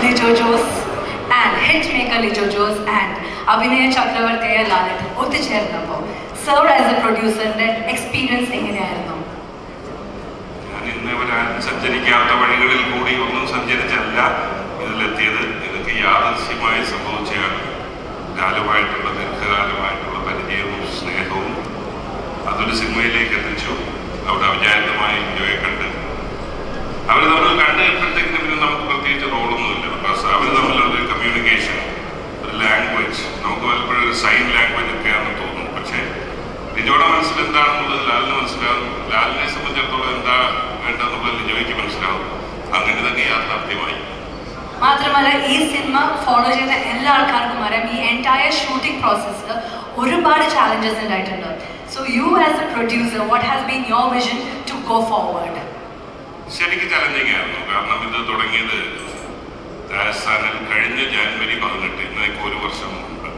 Lijo Jose and hitmaker Lijo Jose and Abhinaya Chakravartiya Lalit ഒത്തുചേർന്നപ്പോൾ served as a producer experience എങ്ങനെയായിരുന്നു? ഞാൻ ഇന്നേവരെ സഞ്ചരിക്കാത്ത വഴികളിൽ കൂടി ഒന്നും സഞ്ചരിച്ചല്ല ഇതിലെത്തിയത്. ഇതൊക്കെ യാദൃശ്യമായി സംഭവിച്ചതാണ്. കാലമായിട്ടുള്ള ദീർഘകാലമായിട്ടുള്ള പരിചയവും സ്നേഹവും അതൊരു സിനിമയിലേക്ക് എത്തിച്ചു. അവിടെ അവിചാരിതമായി എൻജോയെ കണ്ട് അവർ തമ്മിൽ കണ്ടുകെട്ടപ്പോഴത്തേക്കിന് പിന്നെ നമുക്ക് പ്രത്യേകിച്ച് റോളൊന്നുമില്ല. ബസ് അവർ തമ്മിലൊരു കമ്മ്യൂണിക്കേഷൻ, ഒരു ലാംഗ്വേജ്, നമുക്ക് പലപ്പോഴും ഒരു സൈൻ ലാംഗ്വേജ് ഒക്കെയാണെന്ന് തോന്നും. പക്ഷേ ലിജോയുടെ മനസ്സിൽ എന്താണെന്നുള്ളത് ലാലിന് മനസ്സിലാകും. ലാലിനെ സംബന്ധിച്ചിടത്തോളം എന്താ വേണ്ടതെന്നുള്ളത് ലിജോയ്ക്ക് മനസ്സിലാകും. അങ്ങനെ തന്നെ യാഥാർത്ഥ്യമായി. മാത്രമല്ല ഈ സിനിമ ഫോളോ ചെയ്യുന്ന എല്ലാ ആൾക്കാർക്കും അറിയാം ഈ എൻറ്റയർ ഷൂട്ടിംഗ് പ്രോസസ്സിൽ ഒരുപാട് ചാലഞ്ചസ് ഉണ്ടായിട്ടുണ്ട്. So you as a producer what has been your vision to go forward? ശരിക്കും ചലഞ്ചിങ് ആയിരുന്നു. കാരണം ഇത് തുടങ്ങിയത് രാജസ്ഥാനിൽ കഴിഞ്ഞ ജാനുവരി 18, ഇന്നേക്ക് ഒരു വർഷം മുമ്പ്.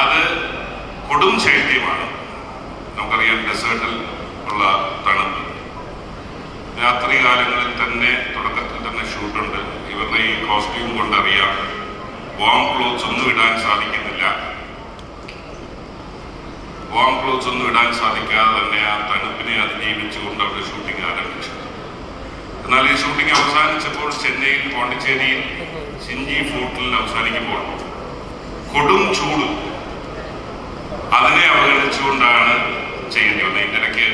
അത് കൊടും ശൈത്യമാണ്. നമുക്കറിയാം ഡെസേർട്ടിൽ ഉള്ള തണുപ്പ്. രാത്രി കാലങ്ങളിൽ തന്നെ തുടക്കത്തിൽ തന്നെ ഷൂട്ടുണ്ട്. ഇവരുടെ ഈ കോസ്റ്റ്യൂം കൊണ്ടറിയാം വാം ക്ലോത്ത്സ് ഒന്നും ഇടാൻ സാധിക്കുന്നില്ല. വാം ക്ലോത്ത്സ് ഒന്നും ഇടാൻ സാധിക്കാതെ തന്നെ ആ തണുപ്പിനെ അതിജീവിച്ചുകൊണ്ട് അവിടെ ഷൂട്ടിംഗ് ആരംഭിച്ചു. എന്നാൽ ഈ ഷൂട്ടിംഗ് അവസാനിച്ചപ്പോൾ ചെന്നൈയിൽ, പോണ്ടിച്ചേരിയിൽ സിഞ്ചി ഫോർട്ടിൽ അവസാനിക്കുമ്പോൾ കൊടും ചൂട് അതിനെ അവഗണിച്ചുകൊണ്ടാണ് ചെയ്യേണ്ടി വന്നത്. ഇതിൻ്റെ ഇടയ്ക്ക്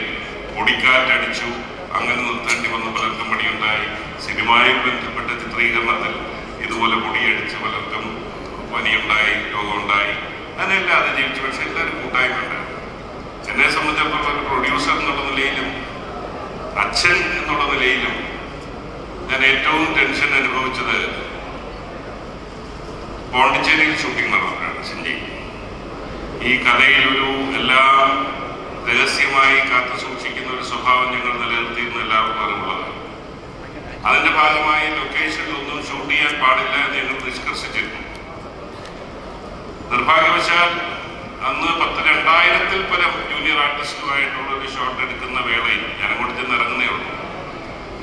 പൊടിക്കാറ്റടിച്ചു, അങ്ങനെ നിർത്തേണ്ടി വന്ന പലർക്കും പണിയുണ്ടായി. സിനിമയിൽ ബന്ധപ്പെട്ട ചിത്രീകരണത്തിൽ ഇതുപോലെ പൊടിയടിച്ച് പലർക്കും പനിയുണ്ടായി, രോഗമുണ്ടായി. അതിനെല്ലാം അതിജീവിച്ചു. പക്ഷെ എല്ലാവരും കൂട്ടായ്മ ഉണ്ടായിരുന്നു. എന്നെ സംബന്ധിച്ചിടത്തോളം ഒരു പ്രൊഡ്യൂസർ എന്നുള്ള നിലയിലും അച്ഛൻ എന്നുള്ള നിലയിലും ഞാൻ ഏറ്റവും ടെൻഷൻ അനുഭവിച്ചത് പോണ്ടിച്ചേരിയിൽ ഷൂട്ടിംഗ് നടന്നതാണ്. സിഞ്ചി ഈ കഥയിൽ ഒരു എല്ലാം രഹസ്യമായി കാത്തു സൂക്ഷിക്കുന്ന ഒരു സ്വഭാവം ഞങ്ങൾ നിലനിർത്തിയിരുന്ന എല്ലാവർക്കും അറിവുള്ളതാണ്. അതിന്റെ ഭാഗമായി ലൊക്കേഷനിൽ ഒന്നും ഷൂട്ട് ചെയ്യാൻ പാടില്ല എന്ന് ഞങ്ങൾ നിഷ്കർഷിച്ചിരുന്നു. നിർഭാഗ്യവശാൽ അന്ന് 2000-ൽ പരം ജൂനിയർ ആർട്ടിസ്റ്റുമായിട്ടുള്ള ഒരു ഷോട്ട് എടുക്കുന്ന വേളയിൽ ഞാൻ അങ്ങോട്ട് ചെന്നിറങ്ങുന്നേ ഉള്ളൂ.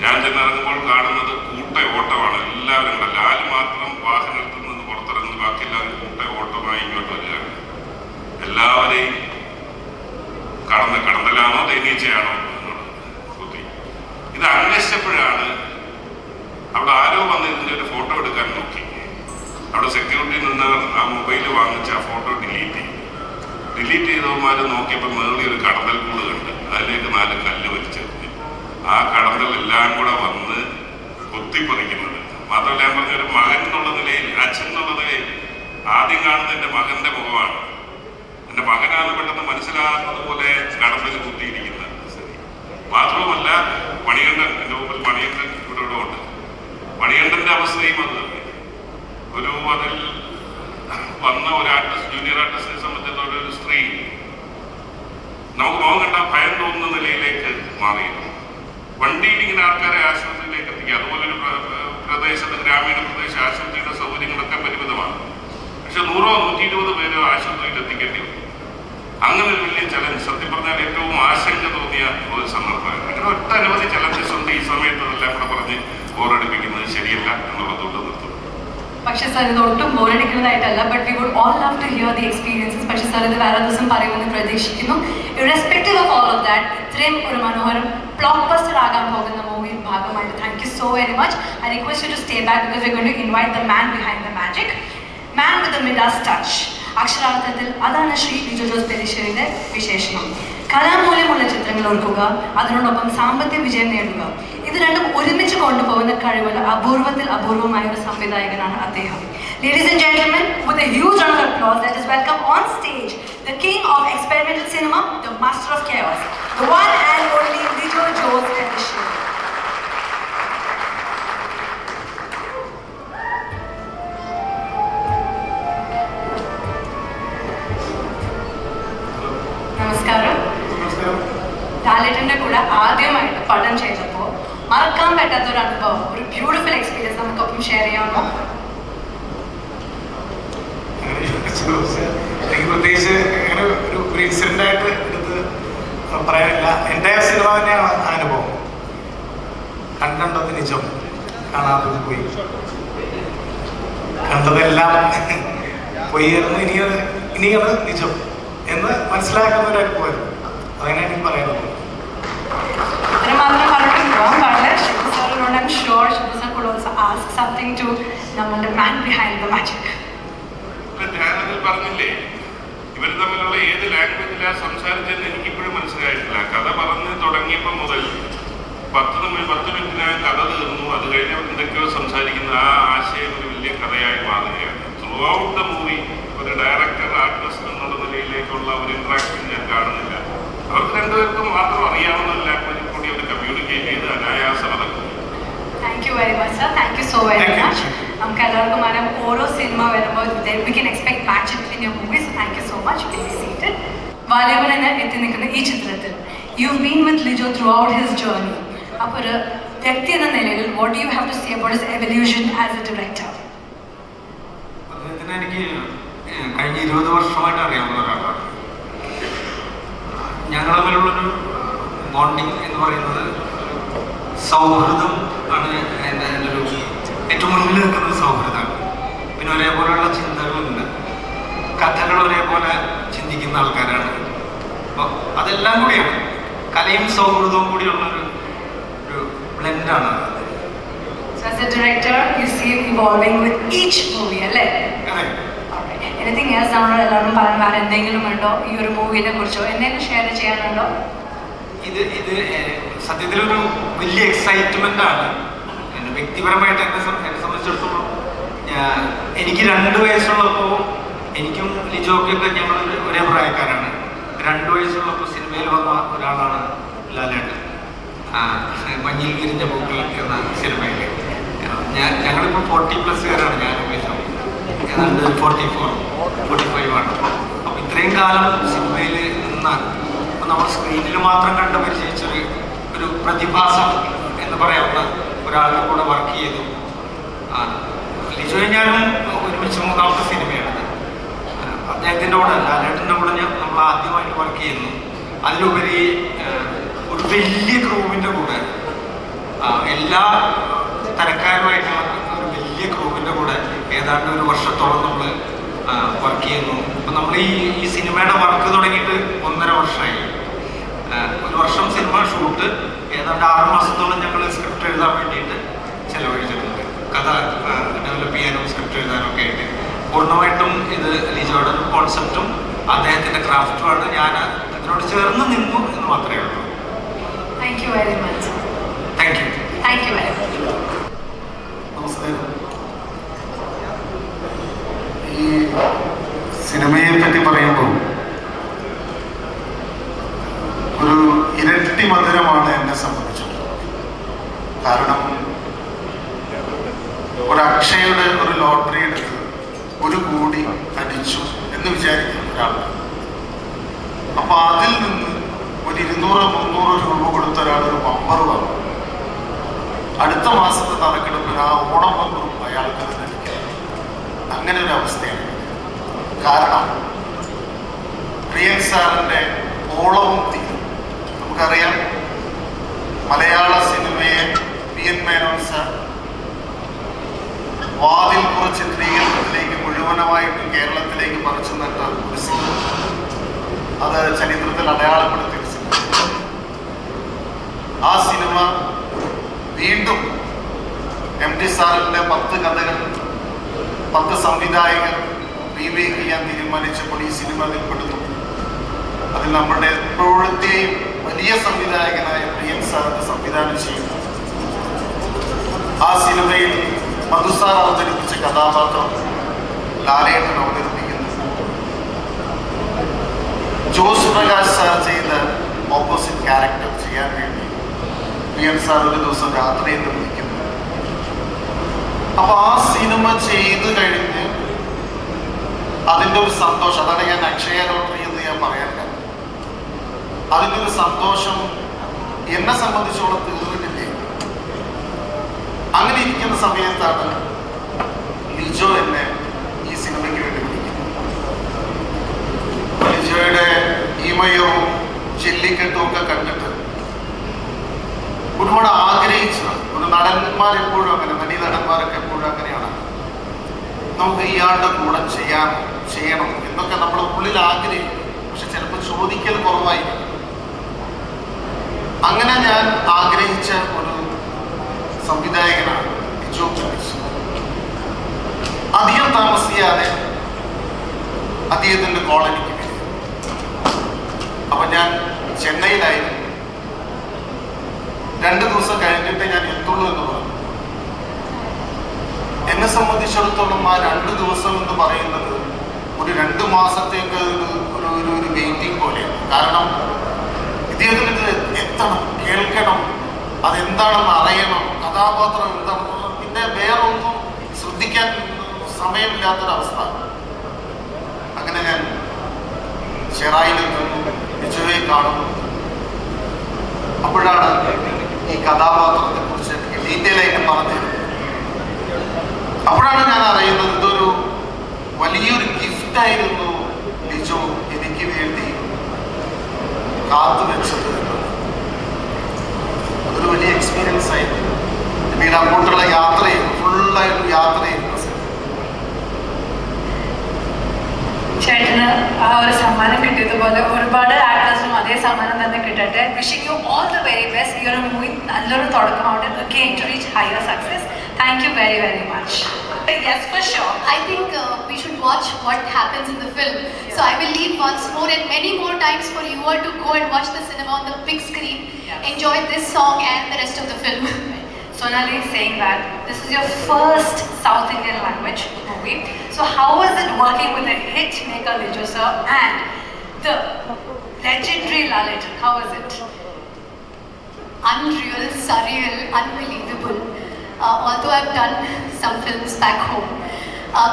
ഞാൻ ചെന്നിറങ്ങുമ്പോൾ കാണുന്നത് കൂട്ട ഓട്ടമാണ്. എല്ലാവരും കൂടെ, ലാൽ മാത്രം വാഹനത്തിൽ നിന്ന് പുറത്തിറങ്ങുന്നു, ബാക്കി എല്ലാവരും കൂട്ട ഓട്ടമായി ഇങ്ങോട്ട് വരികയാണ്. എല്ലാവരെയും കടന്നലാണോ തേനീച്ചയാണോ എന്നുള്ളത് കുത്തി. ഇത് അന്വേഷിച്ചപ്പോഴാണ് അവിടെ ആരോ വന്ന് ഇതിൻ്റെ ഒരു ഫോട്ടോ എടുക്കാൻ നോക്കി. അവിടെ സെക്യൂരിറ്റി നിന്ന് ആ മൊബൈൽ വാങ്ങിച്ച് ആ ഫോട്ടോ ഡിലീറ്റ് ചെയ്തവന്മാർ നോക്കിയപ്പോൾ മേളിൽ ഒരു കടന്നൽ കൂട് കണ്ട് അതിലേക്ക് 4 കല്ല് വലിച്ചെറിഞ്ഞു. ആ കടന്നൽ എല്ലാം കൂടെ വന്ന് കൊത്തിപ്പറിക്കുന്നത്. മാത്രമല്ല, ഞാൻ പറഞ്ഞ ഒരു മകൻ എന്നുള്ള നിലയിൽ, അച്ഛൻ എന്നുള്ള നിലയിൽ ആദ്യം കാണുന്നത് എൻ്റെ മകൻ്റെ മുഖമാണ്. എൻ്റെ മകനാണ് പെട്ടെന്ന് മനസ്സിലാകുന്നത് പോലെ കടന്നൽ കുത്തിയിരിക്കുന്നത്. മാത്രവുമല്ല, മണികണ്ഠൻ, എൻ്റെ മുമ്പിൽ മണികണ്ഠൻ ഇവിടെ ഉണ്ട്. മണികണ്ഠൻ്റെ അവസ്ഥയും അത് ഒരു അതിൽ വന്ന ഒരു ആർട്ടിസ്റ്റ്, ജൂനിയർ ആർട്ടിസ്റ്റിനെ സംബന്ധിച്ചിടത്തോളം ഒരു സ്ത്രീ നമുക്ക് മുഖം കണ്ടാൽ ഭയം തോന്നുന്ന നിലയിലേക്ക് മാറിയിരുന്നു. വണ്ടിയിൽ ഇങ്ങനെ ആൾക്കാരെ ആശുപത്രിയിലേക്ക് എത്തിക്കുക. അതുപോലെ ഒരു പ്രദേശത്ത്, ഗ്രാമീണ പ്രദേശ ആശുപത്രിയുടെ സൗകര്യങ്ങളൊക്കെ പരിമിതമാണ്. പക്ഷെ 100-120 പേര് ആശുപത്രിയിൽ എത്തിക്കേണ്ടി വന്നു. അങ്ങനെ ഒരു വലിയ ചലഞ്ച്, സത്യം പറഞ്ഞാൽ ഏറ്റവും ആശങ്ക തോന്നിയ ഒരു സന്ദർഭമാണ്. അങ്ങനെ ഒട്ടനവധി ചലഞ്ചസ് ഉണ്ട്. ഈ സമയത്ത് അതെല്ലാം കൂടെ പറഞ്ഞ് ബോറടിപ്പിക്കുന്നത് ശരിയല്ല എന്നുള്ളതുകൊണ്ട് നിർത്തുന്നു. പക്ഷെ സാർ ഇത് ഒട്ടും ബോറടിക്കുന്നതായിട്ടല്ല. But we would all love to hear the experiences. പക്ഷെ സാർ ഇത് വേറെ ദിവസം പറയുമെന്ന് പ്രതീക്ഷിക്കുന്നു. Irrespective of all of that, ഇത്രയും ഒരു മനോഹരം ബ്ലോക്ക് ബസ്റ്റർ ആകാൻ പോകുന്ന മൂവിയിൽ ഭാഗമായിട്ട് thank you so very much. I request you to stay back because we are going to invite the man behind the magic, man with the Midas touch. അക്ഷരാർത്ഥത്തിൽ അതാണ് ശ്രീ ലിജോ ജോസ് പെല്ലിശ്ശേരിയുടെ വിശേഷണം. കലാമൂല്യമുള്ള ചിത്രങ്ങൾ ഓർക്കുക, അതിനോടൊപ്പം സാമ്പത്തിക വിജയം നേടുക. ഇത് രണ്ടും ഒരുമിച്ച് കൊണ്ടുപോകുന്ന കഴിവുള്ള അപൂർവത്തിൽ അപൂർവമായ ഒരു സംവിധായകനാണ് അദ്ദേഹം. Ladies and gentlemen, with a huge round of applause, let us welcome on stage the king of experimental cinema, the master of chaos, the one and only Lijo Jose Pelliശ്ശേരി. നമസ്കാരം. ലാലേട്ടൻ്റെ കൂടെ ആദ്യമായിട്ട് പടം ചെയ്തപ്പോൾ മറക്കാൻ പറ്റാത്ത ഒരു അനുഭവം, ഒരു ബ്യൂട്ടിഫുൾ എക്സ്പീരിയൻസ് നമുക്കൊപ്പം ഷെയർ ചെയ്യാമോ? എനിക്ക് പ്രത്യേകിച്ച് അങ്ങനെ ഒരു ഇൻസിഡൻ്റ് ആയിട്ട് എടുത്ത് പറയാനില്ല. എൻ്റെ സിനിമ തന്നെയാണ് അനുഭവം. കണ്ടത് നിജം, കാണാത്തത് പോയി. കണ്ടതെല്ലാം പൊയ്യായിരുന്നു, ഇനിയത് നിജം എന്ന് മനസ്സിലാക്കുന്ന ഒരു അനുഭവമായിരുന്നു. അങ്ങനെ എനിക്ക് പറയാനുള്ളത്. I'm sure Shibu sir could also ask something to the man behind the magic. ഞാനതിൽ പറഞ്ഞില്ലേ, ഇവർ തമ്മിലുള്ള ഏത് ലാംഗ്വേജിലാണ് സംസാരിച്ചതെന്ന് എനിക്കിപ്പോഴും മനസ്സിലായിട്ടില്ല. കഥ പറഞ്ഞ് തുടങ്ങിയപ്പോൾ മുതൽ 10 മിനിറ്റിനകം കഥ തീർന്നു. അത് കഴിഞ്ഞ് അവർ എന്തൊക്കെയോ സംസാരിക്കുന്ന ആ ആശയം ഒരു വലിയ കഥയായി മാറുകയാണ്. ത്രൂ ഔട്ട് ദ മൂവി ഒരു ഡയറക്ടർ ആർട്ടിസ്റ്റ് എന്നുള്ള നിലയിലേക്കുള്ള ഒരു ഇൻട്രാക്ഷൻ ഞാൻ കാണുന്നില്ല. അവർക്ക് രണ്ടുപേർക്കും മാത്രം അറിയാവുന്ന ഒരു ലാംഗ്വേജിൽ കൂടി അവർ കമ്മ്യൂണിക്കേറ്റ് ചെയ്ത് അനായാസം നടക്കും. Thank you very much, sir. Thank you so very much. നമുക്ക് എല്ലാവർക്കും അറിയാം, ഓരോ സിനിമ വരുമ്പോൾ we can expect magic in your movies. Thank you so much. Please be seated. Vaaliban എന്ന് എത്തി നിൽക്കുന്ന ഈ ചിത്രത്തിൽ you've been with Lijo throughout his journey. അപ്പോൾ ഒരു വ്യക്തി എന്ന നിലയിൽ what do you have to say about his evolution as a director? അദ്ദേഹത്തിന് എനിക്ക് കഴിഞ്ഞ 20 വർഷമായിട്ട് അറിയാവുന്ന ഒരാളാണ്. ഞങ്ങൾ തമ്മിലുള്ളൊരു ബോണ്ടിങ് എന്ന് പറയുന്നത് സൗഹൃദം ആണ്. എൻ്റെ ഒരു ഏറ്റവും മുന്നിൽ നിൽക്കുന്നത് സൗഹൃദമാണ്. പിന്നെ ഒരേപോലെയുള്ള ചിന്തകളുണ്ട്, കഥകൾ ഒരേപോലെ ചിന്തിക്കുന്ന ആൾക്കാരാണ്. അപ്പോൾ അതെല്ലാം കൂടിയാണ്, കലയും സൗഹൃദവും കൂടിയുള്ളൊരു ബ്ലെൻഡാണ്. So as a director, you see him evolving with each movie, അല്ലേ? അതെ. എനിത്തിങ് എൽസ് നമ്മളോട് എല്ലാവരും പറയാൻ വേറെ എന്തെങ്കിലും ഉണ്ടോ ഈ ഒരു മൂവിനെ കുറിച്ചോ എന്തെങ്കിലും ഷെയർ ചെയ്യാനുണ്ടോ? ഇത് സത്യത്തിലൊരു വലിയ എക്സൈറ്റ്മെന്റ് ആണ്. വ്യക്തിപരമായിട്ട് എന്നെ സംബന്ധിച്ചിടത്തോളം എനിക്ക് 2 വയസ്സുള്ളപ്പോൾ എനിക്കും ലിജോക്കൊക്കെ ഞങ്ങൾ ഒരേ പ്രായക്കാരാണ്. 2 വയസ്സുള്ളപ്പോൾ സിനിമയിൽ വന്ന ഒരാളാണ് ലാലേട്ടൻ. മഞ്ഞിൽ വിരിഞ്ഞ പൂക്കൾ എന്ന സിനിമയിൽ ഞങ്ങളിപ്പോൾ 40+കാരാണ്. ഞാനും വിഷം ഏതാണ്ട് 44-45 ആണ്. അപ്പോൾ ഇത്രയും കാലം സിനിമയിൽ നിന്നാൽ നമ്മൾ സ്ക്രീനിൽ മാത്രം കണ്ട് പരിചയിച്ചൊരു പ്രതിഭാസം എന്ന് പറയാവുന്ന ഒരാളുടെ കൂടെ വർക്ക് ചെയ്തു. ലിജോയെ ഞാനും ഒരുമിച്ച് 3ാമത്തെ സിനിമയാണ്. അദ്ദേഹത്തിൻ്റെ കൂടെ ലാലേട്ടൻ്റെ കൂടെ നമ്മൾ ആദ്യമായിട്ട് വർക്ക് ചെയ്യുന്നു. അതിലുപരി ഒരു വലിയ ക്രൂവിൻ്റെ കൂടെ, എല്ലാ തരക്കാരുമായിട്ടുള്ള ഒരു വലിയ ക്രൂവിൻ്റെ കൂടെ ഏതാണ്ട് 1 വർഷത്തോളം നമ്മൾ വർക്ക് ചെയ്യുന്നു. അപ്പം നമ്മൾ ഈ സിനിമയുടെ വർക്ക് തുടങ്ങിയിട്ട് 1.5 വർഷമായി. 1 വർഷം സിനിമ ഷൂട്ട്, ഏതാണ്ട് 6 മാസത്തോളം ഞങ്ങൾ സ്ക്രിപ്റ്റ് എഴുതാൻ വേണ്ടിയിട്ട് ചെലവഴിച്ചിട്ടുണ്ട്. കഥ ഡെവലപ്പ് ചെയ്യാനും സ്ക്രിപ്റ്റ് എഴുതാനും ഒക്കെ ആയിട്ട്. പൂർണ്ണമായിട്ടും ഇത് ലിജോയുടെ കോൺസെപ്റ്റും അദ്ദേഹത്തിൻ്റെ ക്രാഫ്റ്റുമാണ്. ഞാൻ അതിനോട് ചേർന്ന് നിന്നു എന്ന് മാത്രമേ ഉള്ളൂ. Thank you very much. Thank you. Thank you very much. നമസ്കാരം. ഈ സിനിമയെ പറ്റി പറയുമ്പോൾ ഒരു ഇരട്ടി മധുരമാണ് എന്നെ സംബന്ധിച്ചിട്ടുള്ളത്. കാരണം ഒരു അക്ഷയുടെ ഒരു ലോട്ടറി എടുത്ത് 1 കോടി അടിച്ചു എന്ന് വിചാരിക്കും ഒരാൾ. അപ്പൊ അതിൽ നിന്ന് ഒരു 200-300 രൂപ കൊടുത്ത ഒരാൾ ഒരു ബമ്പർ വാങ്ങും. അടുത്ത മാസത്തെ നറുക്കെടുപ്പിന് ആ ഓണം ബമ്പറും അയാൾക്ക് ലഭിക്കും. അങ്ങനെ ഒരു അവസ്ഥയാണ്. കാരണം പ്രിയൻ സാറിന്റെ ഓളവും തീരും. നമുക്കറിയാം, മലയാള സിനിമയെ പി.എൻ. മേനോൻ സാർ വാതിൽപ്പുറ ചിത്രീകരണത്തിലേക്ക് മുഴുവനുമായിട്ടും കേരളത്തിലേക്ക് പറിച്ചു നട്ട ഒരു സിനിമ. അത് ചരിത്രത്തിൽ അടയാളപ്പെടുത്തിയ ഒരു സിനിമ. ആ സിനിമ വീണ്ടും എം.ടി. സാറിന്റെ 10 കഥകൾ 10 സംവിധായകർ റീമേക്ക് ചെയ്യാൻ തീരുമാനിച്ചപ്പോൾ ഈ സിനിമ അതിൽപ്പെടുന്നു. അതിൽ നമ്മുടെ എപ്പോഴത്തെയും വലിയ സംവിധായകനായ പ്രിയൻ സാറിന് സംവിധാനം ചെയ്യുന്നു. ആ സിനിമയിൽ മധുസാർ അവതരിപ്പിച്ച കഥാപാത്രം ലാലേട്ടൻ അവതരിപ്പിക്കുന്നു. ജോസ് പ്രകാശ് സാർ ചെയ്ത ഓപ്പോസിറ്റ് ക്യാരക്ടർ ചെയ്യാൻ വേണ്ടി പ്രിയൻ സാർ ഒരു ദിവസം രാത്രിയിൽ വിളിക്കുന്നു. അപ്പൊ ആ സിനിമ ചെയ്ത് കഴിഞ്ഞ് അതിൻ്റെ ഒരു സന്തോഷം, അതാണ് ഞാൻ അക്ഷയ ലോട്ടറി എന്ന് ഞാൻ പറയാൻ കാരണം. അതിൻ്റെ ഒരു സന്തോഷം എന്നെ സംബന്ധിച്ചോളം തീർന്നിട്ടില്ലേ. അങ്ങനെ ഇരിക്കുന്ന സമയത്താണ് ലിജോ എന്നെ ഈ സിനിമയ്ക്ക് വേണ്ടി വിളിക്കുന്നത്. ലിജോയുടെ ഈമയവും ജെല്ലിക്കെട്ടും ഒക്കെ കണ്ടിട്ട് ഒരുപാട് ആഗ്രഹിച്ചു. ഒരു നടന്മാരെപ്പോഴും അങ്ങനെ, നടി നടന്മാരൊക്കെ എപ്പോഴും അങ്ങനെയാണ്. നമുക്ക് ഇയാളുടെ കൂടെ ചെയ്യണം എന്നൊക്കെ നമ്മുടെ ഉള്ളിൽ ആഗ്രഹിക്കും. പക്ഷെ ചിലപ്പോൾ ചോദിക്കൽ കുറവായിരിക്കും. അങ്ങനെ ഞാൻ ആഗ്രഹിച്ച ഒരു സംവിധായകനാണ് ലിജോ പോലീസ്. അധികം താമസിയാതെ അദ്ദേഹത്തിൻ്റെ കോളനിക്ക് വരും. അപ്പം ഞാൻ ചെന്നൈയിലായിരുന്നു. 2 ദിവസം കഴിഞ്ഞിട്ട് ഞാൻ എത്തുള്ളൂ എന്ന് പറഞ്ഞു. എന്നെ സംബന്ധിച്ചിടത്തോളം ആ 2 ദിവസം എന്ന് പറയുന്നത് ഒരു 2 മാസത്തേക്ക് ഒരു വെയിറ്റിംഗ് പോലെയാണ്. കാരണം ഇദ്ദേഹത്തിന് ഇത് എത്തണം, കേൾക്കണം, അതെന്താണെന്ന് അറിയണം, കഥാപാത്രം എന്താണെന്ന്, പിന്നെ വേറെ ഒന്നും ശ്രദ്ധിക്കാൻ സമയമില്ലാത്തൊരവസ്ഥ. അങ്ങനെ ഞാൻ ചെറായിലെത്തുന്നു, ലിജോയെ കാണുന്നു. അപ്പോഴാണ് ഈ കഥാപാത്രത്തെ കുറിച്ച് എനിക്ക് ഡീറ്റെയിൽ ആയിട്ട് പറഞ്ഞത്. അപ്പോഴാണ് ഞാൻ അറിയുന്നത് ഇതൊരു വലിയൊരു ഗിഫ്റ്റായിരുന്നു ലിജോ എനിക്ക് വേണ്ടി കാത്തുവെച്ചത്. അതൊരു വലിയ എക്സ്പീരിയൻസ് ആയിരുന്നു. പിന്നീട് അങ്ങോട്ടുള്ള യാത്രയും ഫുള്ളായിട്ട് യാത്രയും ചേട്ടന് ആ ഒരു സമ്മാനം കിട്ടിയതുപോലെ ഒരുപാട് ആക്ടേഴ്സിനും അതേ സമ്മാനം തന്നെ കിട്ടട്ടെ. Wishing you all the very best. ഈ ഒരു മൂവി നല്ലൊരു തുടക്കമാവട്ടെ. Again to reach higher success. Thank you very, very much. Yes, for sure. I think we should watch what happens in the film. Yeah. So I will leave once more and many more times for you all to go and watch the cinema on the big screen. Yeah. Enjoy this song and the rest of the film. Sonali is saying that this is your first South Indian language movie. So how was it working with the hit maker Lijo sir and the legendary Lalit? How was it? Unreal, surreal, unbelievable. Although I've done some films back home,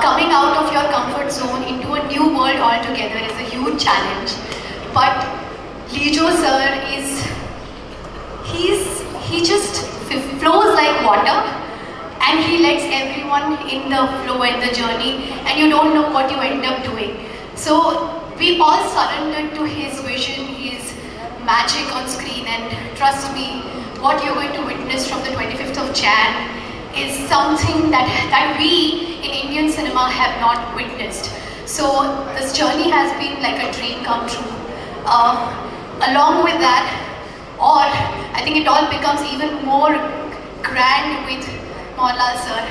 coming out of your comfort zone into a new world altogether is a huge challenge. But Lijo sir he just flows like water, and he lets everyone in the flow and the journey, and you don't know what you end up doing. So we all surrendered to his vision, his magic on screen, and trust me, what you're going to witness from the 25th of Jan is something that we in Indian cinema have not witnessed. So this journey has been like a dream come true. Along with that, or I think it all becomes even more grand with Mohanlal sir.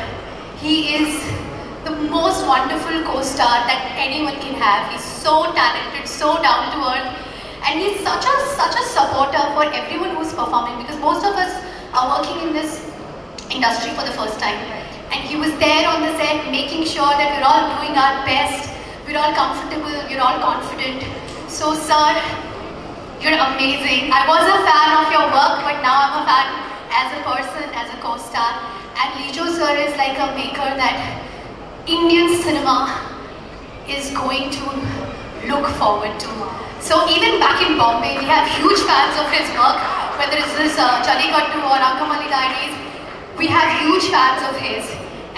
He is the most wonderful co-star that anyone can have. He's so talented, so down to earth, and he's such a supporter for everyone who's performing, because most of us are working in this industry for the first time. And he was there on the set making sure that we're all doing our best, we're all comfortable, we're all confident. So sir, you're amazing. I was a fan of your work, but now I'm a fan as a person, as a co-star. And Lijo sir is like a maker that Indian cinema is going to look forward to. So even back in Bombay, we have huge fans of his work, whether it's this Jallikattu or Ankamalli Diaries. We have huge fans of his,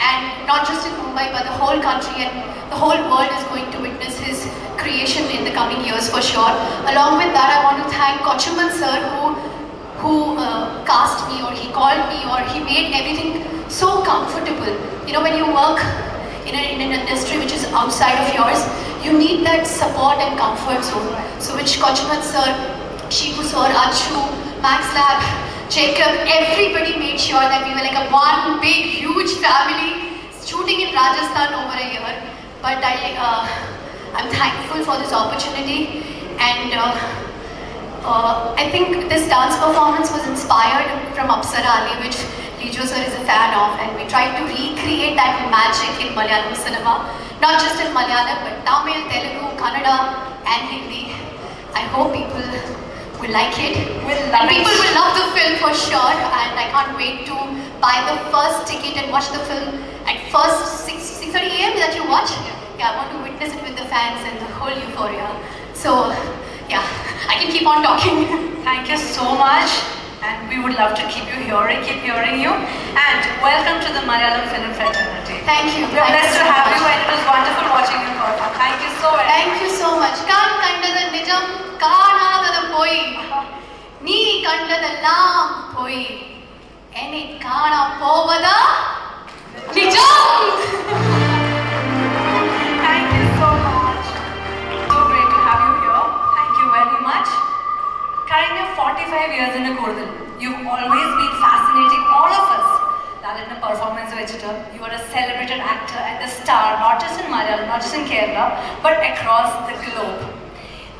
and not just in Mumbai, but the whole country and the whole world is going to witness his creation in the coming years for sure. Along with that, I want to thank Kochuman sir who cast me, or he called me, or he made everything so comfortable. You know, when you work in an industry which is outside of yours, you need that support and comfort zone. So which Kochuman sir, Shibu sir, Achu, Max Lab, Jacob, everybody made sure that we were like a one big huge family shooting in Rajasthan over a year. But I'm thankful for this opportunity, and I think this dance performance was inspired from Apsara Ali, which Lijo sir is a fan of, and we tried to recreate that magic in Malayalam cinema, not just in Malayalam but Tamil, Telugu, Kannada and Hindi. I hope people will like it. People will love the film for sure, and I can't wait to buy the first ticket and watch the film at first 6:30 AM that you watch. Yeah, I want to witness it with the fans and the whole euphoria. So yeah, I can keep on talking. Thank you so much, and we would love to keep hearing you. And welcome to the Malayalam film fraternity. Thank you. We're blessed to have you, and it was wonderful watching you perform. Thank you so much. Thank you so much. Kan kandada nijam kaanadada poi, nee kandadallam poi, eni kaana povada nijam. 45 years in a Kodal, you've always been fascinating all of us. That in a performance vechitor, you are a celebrated actor and a star, not just in Malayalam, not just in Kerala, but across the globe.